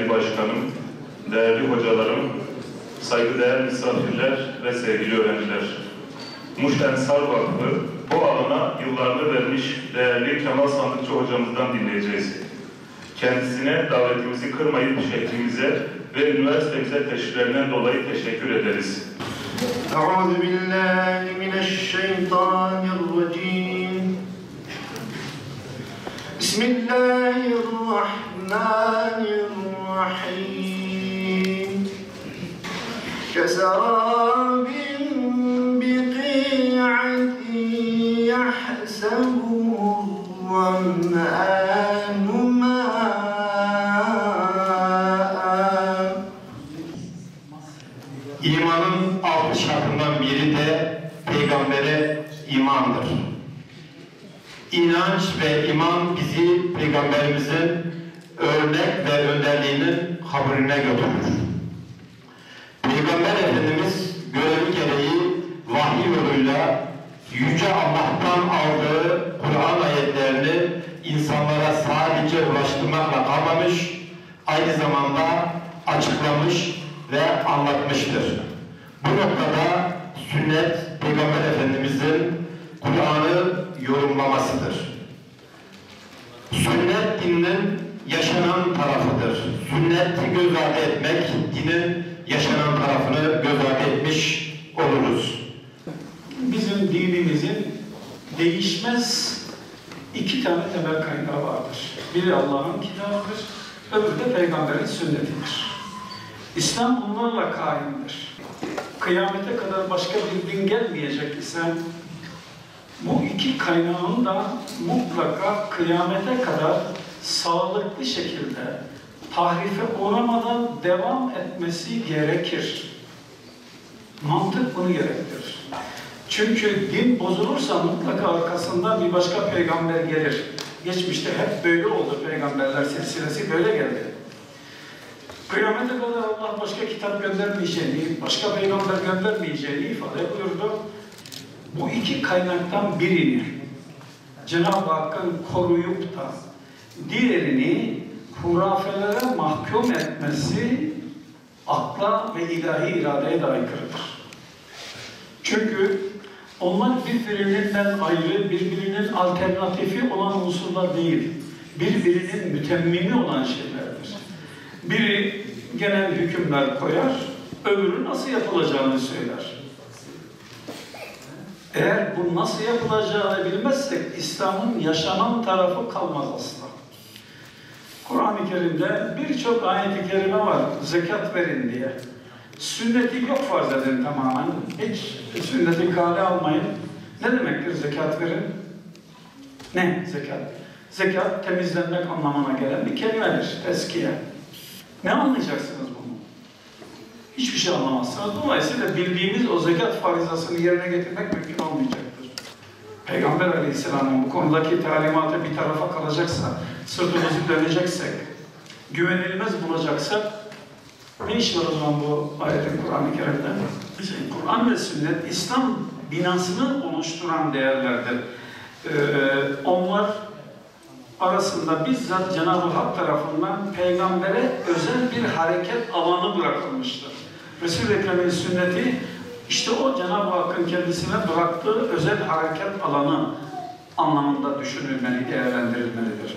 Başkanım, değerli hocalarım, saygıdeğer misafirler ve sevgili öğrenciler. Muş Ensar Vakfı bu alana yıllarını vermiş değerli Kemal Sandıkçı hocamızdan dinleyeceğiz. Kendisine davetimizi kırmayıp şehrimize ve üniversitemize teşriflerinden dolayı teşekkür ederiz. Euzubillahimineşşeytanirracim. Bismillahirrahmanirrahim. Kesarabin biqi'atin yahsabuhu zam'anu ma'an. İmanın 6 şartından biri de peygambere imandır. İnanç ve iman bizi Peygamberimizin örnek ve önderliğinin kabulüne götürür. Peygamber Efendimiz görevi gereği vahiy yoluyla Yüce Allah'tan aldığı Kur'an ayetlerini insanlara sadece ulaştırmakla kalmamış, aynı zamanda açıklamış ve anlatmıştır. Bu noktada sünnet, Peygamber Efendimizin Kur'an'ı yorumlamasıdır. Sünnet dinin yaşanan tarafıdır. Sünneti göz ardı etmek, dinin yaşanan tarafını göz ardı etmiş oluruz. Bizim dinimizin değişmez 2 tane temel kaynağı vardır. Biri Allah'ın kitabıdır, öbürü de Peygamberin sünnetidir. İslam bunlarla kaimdir. Kıyamete kadar başka bir din gelmeyecek ise bu 2 kaynağın da mutlaka kıyamete kadar sağlıklı şekilde tahrife uğramadan devam etmesi gerekir. Mantık bunu gerektirir. Çünkü din bozulursa mutlaka arkasından bir başka peygamber gelir. Geçmişte hep böyle oldu, peygamberler silsilesi böyle geldi. Kıyamete kadar Allah başka kitap göndermeyeceğini, başka peygamber göndermeyeceğini ifade buyurdu. Bu 2 kaynaktan birini Cenab-ı Hakk'ın koruyup da diğerini hurafelere mahkum etmesi akla ve ilahi iradeye de aykırıdır. Çünkü onlar birbirinden ayrı, birbirinin alternatifi olan unsurlar değil, birbirinin mütemmimi olan şeylerdir. Biri genel hükümler koyar, öbürü nasıl yapılacağını söyler. Eğer bu nasıl yapılacağını bilmezsek İslam'ın yaşanan tarafı kalmaz asla. Kur'an-ı Kerim'de birçok ayet-i kerime var, zekat verin diye. Sünneti yok farz edin tamamen. Hiç sünneti kale almayın. Ne demektir zekat verin? Ne zekat? Zekat temizlenmek anlamına gelen bir kelimedir, teskiye. Ne anlayacaksınız bunu? Hiçbir şey anlamazsınız. Dolayısıyla bildiğimiz o zekat farizasını yerine getirmek mümkün olmayacaktır. Peygamber Aleyhisselam'ın bu konudaki talimatı bir tarafa kalacaksa, sırtımızı döneceksek, güvenilmez bulacaksak, ne iş var o zaman bu ayetin Kur'an-ı Kerim'de? Kur'an ve sünnet, İslam binasını oluşturan değerlerdir. Onlar arasında bizzat Cenab-ı Hak tarafından peygambere özel bir hareket alanı bırakılmıştır. Resul-i Ekrem'in sünneti işte o Cenab-ı Hakk'ın kendisine bıraktığı özel hareket alanı anlamında düşünülmeli, değerlendirilmelidir.